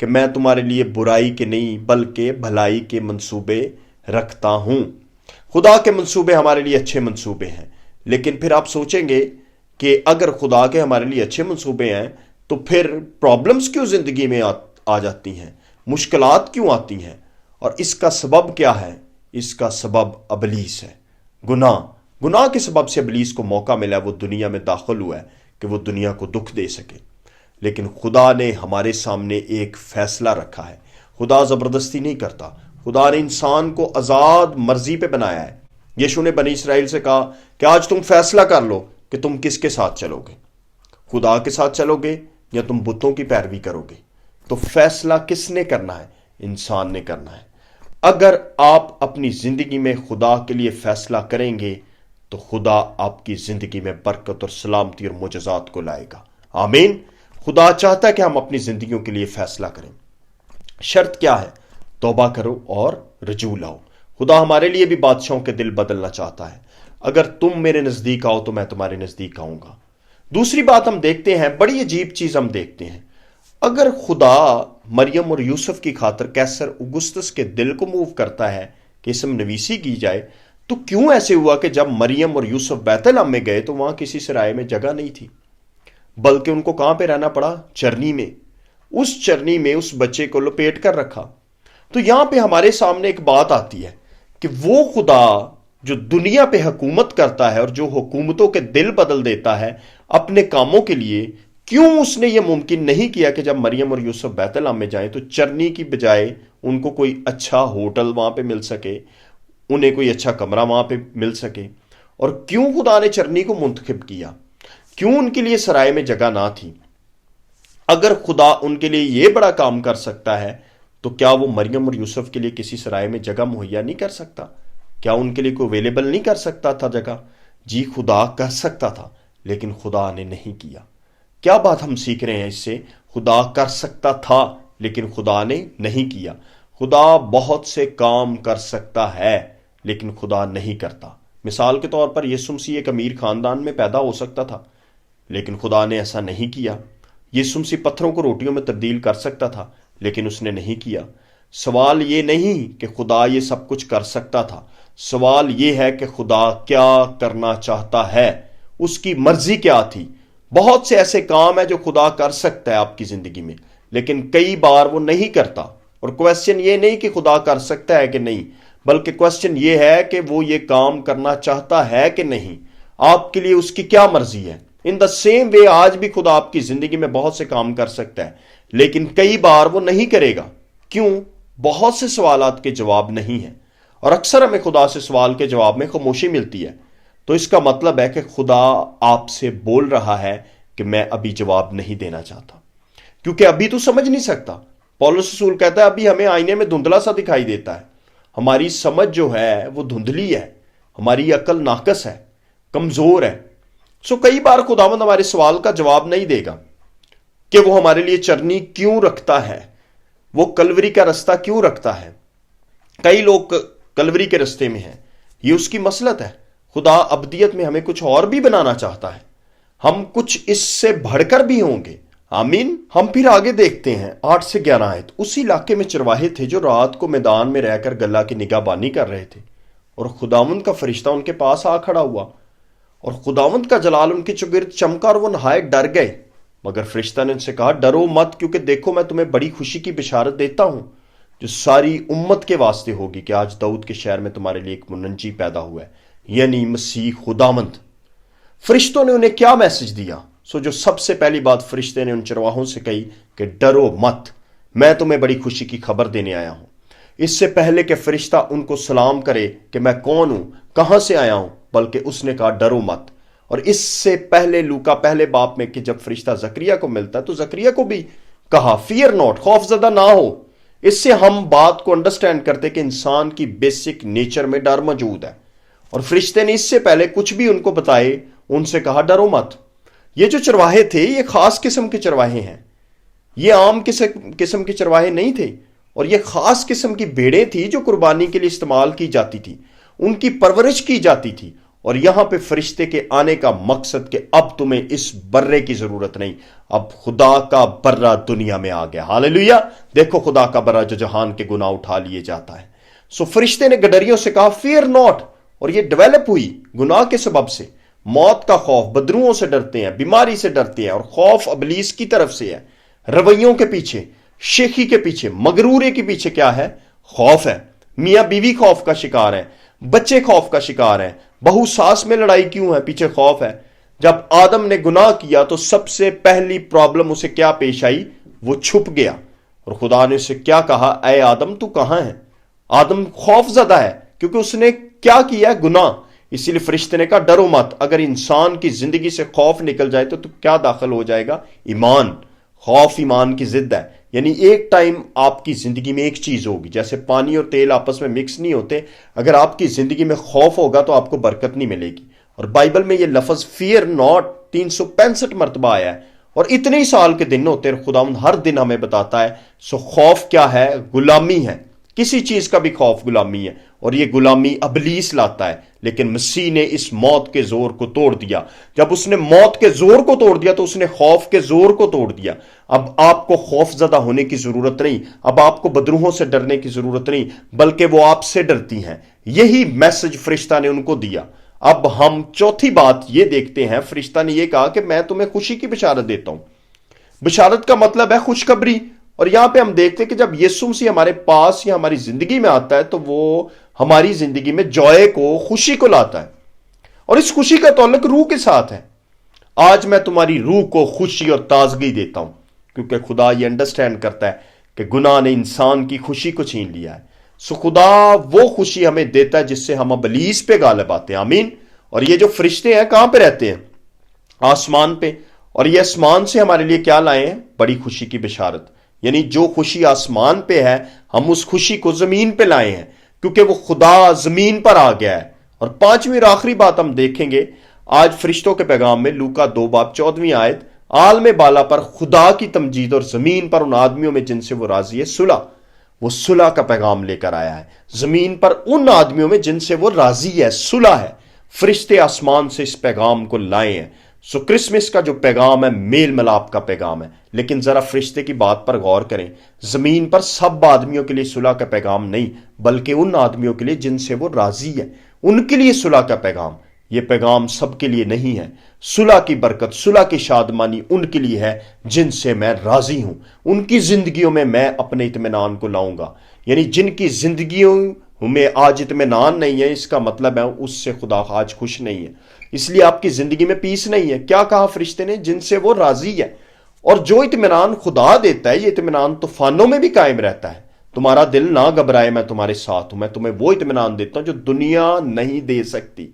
کہ میں تمہارے لیے برائی کے نہیں بلکہ بھلائی کے منصوبے رکھتا ہوں۔ خدا کے منصوبے ہمارے لیے اچھے منصوبے ہیں، لیکن پھر آپ سوچیں گے کہ اگر خدا کے ہمارے لیے اچھے منصوبے ہیں تو پھر پرابلمز کیوں زندگی میں آ جاتی ہیں، مشکلات کیوں آتی ہیں؟ اور اس کا سبب کیا ہے؟ اس کا سبب ابلیس ہے، گناہ کے سبب سے ابلیس کو موقع ملا، وہ دنیا میں داخل ہوا ہے کہ وہ دنیا کو دکھ دے سکے۔ لیکن خدا نے ہمارے سامنے ایک فیصلہ رکھا ہے۔ خدا زبردستی نہیں کرتا، خدا نے انسان کو آزاد مرضی پہ بنایا ہے۔ یشوع نے بنی اسرائیل سے کہا کہ آج تم فیصلہ کر لو کہ تم کس کے ساتھ چلو گے، خدا کے ساتھ چلو گے یا تم بتوں کی پیروی کرو گے۔ تو فیصلہ کس نے کرنا ہے؟ انسان نے کرنا ہے۔ اگر آپ اپنی زندگی میں خدا کے لیے فیصلہ کریں گے تو خدا آپ کی زندگی میں برکت اور سلامتی اور معجزات کو لائے گا۔ آمین۔ خدا چاہتا ہے کہ ہم اپنی زندگیوں کے لیے فیصلہ کریں۔ شرط کیا ہے؟ توبہ کرو اور رجوع لاؤ۔ خدا ہمارے لیے بھی بادشاہوں کے دل بدلنا چاہتا ہے۔ اگر تم میرے نزدیک آؤ تو میں تمہارے نزدیک آؤں گا۔ دوسری بات ہم دیکھتے ہیں، بڑی عجیب چیز ہم دیکھتے ہیں، اگر خدا مریم اور یوسف کی خاطر کیسر اگستس کے دل کو موو کرتا ہے کہ اسم نویسی کی جائے، تو کیوں ایسے ہوا کہ جب مریم اور یوسف بیت لحم میں گئے تو وہاں کسی سرائے میں جگہ نہیں تھی، بلکہ ان کو کہاں پہ رہنا پڑا؟ چرنی میں۔ اس چرنی میں اس بچے کو لپیٹ کر رکھا۔ تو یہاں پہ ہمارے سامنے ایک بات آتی ہے کہ وہ خدا جو دنیا پہ حکومت کرتا ہے اور جو حکومتوں کے دل بدل دیتا ہے اپنے کاموں کے لیے، کیوں اس نے یہ ممکن نہیں کیا کہ جب مریم اور یوسف بیت لحم میں جائیں تو چرنی کی بجائے ان کو کوئی اچھا ہوٹل وہاں پہ مل سکے، انہیں کوئی اچھا کمرہ وہاں پہ مل سکے؟ اور کیوں خدا نے چرنی کو منتخب کیا؟ کیوں ان کے لیے سرائے میں جگہ نہ تھی؟ اگر خدا ان کے لیے یہ بڑا کام کر سکتا ہے تو کیا وہ مریم اور یوسف کے لیے کسی سرائے میں جگہ مہیا نہیں کر سکتا؟ کیا ان کے لیے کوئی اویلیبل نہیں کر سکتا تھا جگہ؟ جی خدا کر سکتا تھا، لیکن خدا نے نہیں کیا۔ کیا بات ہم سیکھ رہے ہیں اس سے؟ خدا کر سکتا تھا لیکن خدا نے نہیں کیا۔ خدا بہت سے کام کر سکتا ہے لیکن خدا نہیں کرتا۔ مثال کے طور پر یسوع مسیح ایک امیر خاندان میں پیدا ہو سکتا تھا، لیکن خدا نے ایسا نہیں کیا۔ یسوع مسیح پتھروں کو روٹیوں میں تبدیل کر سکتا تھا، لیکن اس نے نہیں کیا۔ سوال یہ نہیں کہ خدا یہ سب کچھ کر سکتا تھا، سوال یہ ہے کہ خدا کیا کرنا چاہتا ہے، اس کی مرضی کیا تھی۔ بہت سے ایسے کام ہیں جو خدا کر سکتا ہے آپ کی زندگی میں، لیکن کئی بار وہ نہیں کرتا۔ اور کویسچن یہ نہیں کہ خدا کر سکتا ہے کہ نہیں، بلکہ کویسچن یہ ہے کہ وہ یہ کام کرنا چاہتا ہے کہ نہیں، آپ کے لیے اس کی کیا مرضی ہے۔ ان دا سیم وے آج بھی خدا آپ کی زندگی میں بہت سے کام کر سکتا ہے، لیکن کئی بار وہ نہیں کرے گا۔ کیوں؟ بہت سے سوالات کے جواب نہیں ہیں، اور اکثر ہمیں خدا سے سوال کے جواب میں خاموشی ملتی ہے۔ تو اس کا مطلب ہے کہ خدا آپ سے بول رہا ہے کہ میں ابھی جواب نہیں دینا چاہتا، کیونکہ ابھی تو سمجھ نہیں سکتا۔ پولس رسول کہتا ہے ابھی ہمیں آئینے میں دھندلا سا دکھائی دیتا ہے، ہماری سمجھ جو ہے وہ دھندلی ہے، ہماری عقل ناقص ہے، کمزور ہے۔ سو کئی بار خداوند ہمارے سوال کا جواب نہیں دے گا کہ وہ ہمارے لیے چرنی کیوں رکھتا ہے، وہ کلوری کا رستہ کیوں رکھتا ہے۔ کئی لوگ کلوری کے رستے میں ہیں، یہ اس کی مصلحت ہے۔ خدا ابدیت میں ہمیں کچھ اور بھی بنانا چاہتا ہے، ہم کچھ اس سے بڑھ کر بھی ہوں گے۔ آمین۔ ہم پھر آگے دیکھتے ہیں 8 سے 11 آیت۔ اسی علاقے میں چرواہے تھے جو رات کو میدان میں رہ کر گلہ کی نگہبانی کر رہے تھے، اور خداوند کا فرشتہ ان کے پاس آ کھڑا ہوا، اور خداوند کا جلال ان کے چگرد چمکا اور وہ نہایت ڈر گئے۔ مگر فرشتہ نے ان سے کہا ڈرو مت، کیونکہ دیکھو میں تمہیں بڑی خوشی کی بشارت دیتا ہوں جو ساری امت کے واسطے ہوگی، کہ آج داؤد کے شہر میں تمہارے لیے ایک منجی پیدا ہوا ہے، یعنی مسیح خداوند۔ فرشتوں نے انہیں کیا میسج دیا؟ جو سب سے پہلی بات فرشتے نے ان چرواہوں سے کہی کہ ڈرو مت، میں تمہیں بڑی خوشی کی خبر دینے آیا ہوں۔ اس سے پہلے کہ فرشتہ ان کو سلام کرے کہ میں کون ہوں، کہاں سے آیا ہوں، بلکہ اس نے کہا ڈرو مت۔ اور اس سے پہلے لوکا پہلے باب میں کہ جب فرشتہ زکریا کو ملتا ہے تو زکریا کو بھی کہا فیئر ناٹ، خوف زدہ نہ ہو۔ اس سے ہم بات کو انڈرسٹینڈ کرتے کہ انسان کی بیسک نیچر میں ڈر موجود ہے، اور فرشتے نے اس سے پہلے کچھ بھی ان کو بتائے ان سے کہا ڈرو مت۔ یہ جو چرواہے تھے یہ خاص قسم کے چرواہے ہیں، یہ عام قسم کے چرواہے نہیں تھے، اور یہ خاص قسم کی بھیڑیں تھی جو قربانی کے لیے استعمال کی جاتی تھی، ان کی پرورش کی جاتی تھی، اور یہاں پہ فرشتے کے آنے کا مقصد کہ اب تمہیں اس برے کی ضرورت نہیں، اب خدا کا برہ دنیا میں آ گیا۔ ہاللیلویہ! دیکھو خدا کا برہ جو جہان کے گناہ اٹھا لیے جاتا ہے۔ سو فرشتے نے گڈریوں سے کہا فیئر ناٹ، اور یہ ڈیولپ ہوئی گناہ کے سبب سے۔ موت کا خوف، بدروؤں سے ڈرتے ہیں، بیماری سے ڈرتے ہیں، اور خوف ابلیس کی طرف سے ہے۔ رویوں کے پیچھے، شیخی کے پیچھے، مغروری کے پیچھے کیا ہے؟ خوف ہے۔ میاں بیوی خوف کا شکار ہے، بچے خوف کا شکار ہیں، بہو ساس میں لڑائی کیوں ہے؟ پیچھے خوف ہے۔ جب آدم نے گناہ کیا تو سب سے پہلی پرابلم اسے کیا پیش آئی؟ وہ چھپ گیا، اور خدا نے اسے کیا کہا؟ اے آدم تو کہاں ہے؟ آدم خوف زدہ ہے کیونکہ اس نے کیا کیا؟ گناہ۔ اسی لیے فرشتے نے کہا ڈرو مت۔ اگر انسان کی زندگی سے خوف نکل جائے تو کیا داخل ہو جائے گا؟ ایمان۔ خوف ایمان کی ضد ہے، یعنی ایک ٹائم آپ کی زندگی میں ایک چیز ہوگی، جیسے پانی اور تیل آپس میں مکس نہیں ہوتے، اگر آپ کی زندگی میں خوف ہوگا تو آپ کو برکت نہیں ملے گی۔ اور بائبل میں یہ لفظ فیئر ناٹ 365 مرتبہ آیا ہے، اور اتنے ہی سال کے دن ہوتے ہیں، خداوند ہر دن ہمیں بتاتا ہے۔ سو خوف کیا ہے؟ غلامی ہے۔ کسی چیز کا بھی خوف غلامی ہے، اور یہ غلامی ابلیس لاتا ہے، لیکن مسیح نے اس موت کے زور کو توڑ دیا۔ جب اس نے موت کے زور کو توڑ دیا تو اس نے خوف کے زور کو توڑ دیا۔ اب آپ کو خوف زدہ ہونے کی ضرورت نہیں، اب آپ کو بدروحوں سے ڈرنے کی ضرورت نہیں، بلکہ وہ آپ سے ڈرتی ہیں۔ یہی میسج فرشتہ نے ان کو دیا۔ اب ہم چوتھی بات یہ دیکھتے ہیں، فرشتہ نے یہ کہا کہ میں تمہیں خوشی کی بشارت دیتا ہوں۔ بشارت کا مطلب ہے خوشخبری، اور یہاں پہ ہم دیکھتے ہیں کہ جب یسوع مسیح ہمارے پاس یا ہماری زندگی میں آتا ہے تو وہ ہماری زندگی میں جوائے کو، خوشی کو لاتا ہے، اور اس خوشی کا تعلق روح کے ساتھ ہے۔ آج میں تمہاری روح کو خوشی اور تازگی دیتا ہوں، کیونکہ خدا یہ انڈرسٹینڈ کرتا ہے کہ گناہ نے انسان کی خوشی کو چھین لیا ہے۔ سو خدا وہ خوشی ہمیں دیتا ہے جس سے ہم ابلیس پہ غالب آتے ہیں۔ آمین۔ اور یہ جو فرشتے ہیں کہاں پہ رہتے ہیں؟ آسمان پہ، اور یہ آسمان سے ہمارے لیے کیا لائے ہیں؟ بڑی خوشی کی بشارت۔ یعنی جو خوشی آسمان پہ ہے ہم اس خوشی کو زمین پہ لائے ہیں، کیونکہ وہ خدا زمین پر آ گیا ہے۔ اور پانچویں اور آخری بات ہم دیکھیں گے آج فرشتوں کے پیغام میں، لوکا 2:14 آیت، عالم بالا پر خدا کی تمجید اور زمین پر ان آدمیوں میں جن سے وہ راضی ہے صلح۔ وہ صلح کا پیغام لے کر آیا ہے زمین پر ان آدمیوں میں جن سے وہ راضی ہے، صلح ہے۔ فرشتے آسمان سے اس پیغام کو لائے ہیں۔ سو کرسمس کا جو پیغام ہے میل ملاپ کا پیغام ہے، لیکن ذرا فرشتے کی بات پر غور کریں، زمین پر سب آدمیوں کے لیے صلح کا پیغام نہیں، بلکہ ان آدمیوں کے لیے جن سے وہ راضی ہے، ان کے لیے صلح کا پیغام۔ یہ پیغام سب کے لیے نہیں ہے۔ صلح کی برکت، صلح کی شادمانی ان کے لیے ہے جن سے میں راضی ہوں، ان کی زندگیوں میں میں اپنے اطمینان کو لاؤں گا۔ یعنی جن کی زندگیوں میں آج اطمینان نہیں ہے، اس کا مطلب ہے اس سے خدا آج خوش نہیں ہے، اس لیے آپ کی زندگی میں پیس نہیں ہے۔ کیا کہا فرشتے نے؟ جن سے وہ راضی ہے۔ اور جو اطمینان خدا دیتا ہے، یہ اطمینان طوفانوں میں بھی قائم رہتا ہے۔ تمہارا دل نہ گھبرائے، میں تمہارے ساتھ ہوں، میں تمہیں وہ اطمینان دیتا ہوں جو دنیا نہیں دے سکتی۔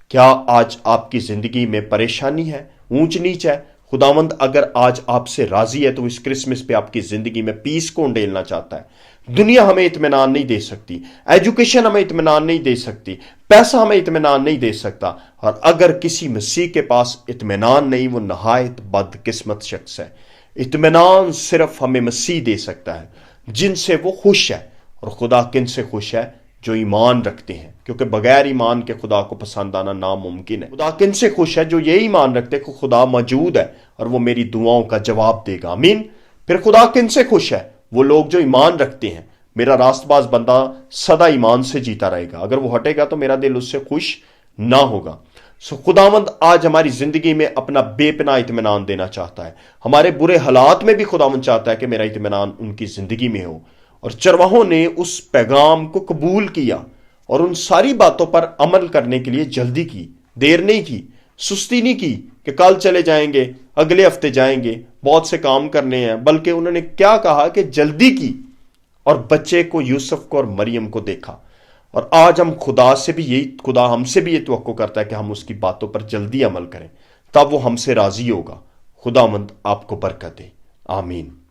کیا آج آپ کی زندگی میں پریشانی ہے، اونچ نیچ ہے؟ خداوند اگر آج آپ سے راضی ہے تو اس کرسمس پہ آپ کی زندگی میں پیس کو انڈیلنا چاہتا ہے۔ دنیا ہمیں اطمینان نہیں دے سکتی، ایجوکیشن ہمیں اطمینان نہیں دے سکتی، پیسہ ہمیں اطمینان نہیں دے سکتا، اور اگر کسی مسیح کے پاس اطمینان نہیں، وہ نہایت بد قسمت شخص ہے۔ اطمینان صرف ہمیں مسیح دے سکتا ہے جن سے وہ خوش ہے، اور خدا کن سے خوش ہے؟ جو ایمان رکھتے ہیں، کیونکہ بغیر ایمان کے خدا کو پسند آنا ناممکن ہے۔ خدا کن سے خوش ہے؟ جو یہ ایمان رکھتے کہ خدا موجود ہے اور وہ میری دعاؤں کا جواب دے گا۔ آمین۔ پھر خدا کن سے خوش ہے؟ وہ لوگ جو ایمان رکھتے ہیں۔ میرا راست باز بندہ سدا ایمان سے جیتا رہے گا، اگر وہ ہٹے گا تو میرا دل اس سے خوش نہ ہوگا۔ سو خداوند آج ہماری زندگی میں اپنا بے پناہ اطمینان دینا چاہتا ہے۔ ہمارے برے حالات میں بھی خداوند چاہتا ہے کہ میرا اطمینان ان کی زندگی میں ہو۔ اور چرواہوں نے اس پیغام کو قبول کیا اور ان ساری باتوں پر عمل کرنے کے لیے جلدی کی، دیر نہیں کی، سستی نہیں کی کہ کل چلے جائیں گے، اگلے ہفتے جائیں گے، بہت سے کام کرنے ہیں، بلکہ انہوں نے کیا کہا کہ جلدی کی، اور بچے کو، یوسف کو اور مریم کو دیکھا۔ اور آج ہم خدا ہم سے بھی یہ توقع کرتا ہے کہ ہم اس کی باتوں پر جلدی عمل کریں، تب وہ ہم سے راضی ہوگا۔ خداوند آپ کو برکت دے۔ آمین۔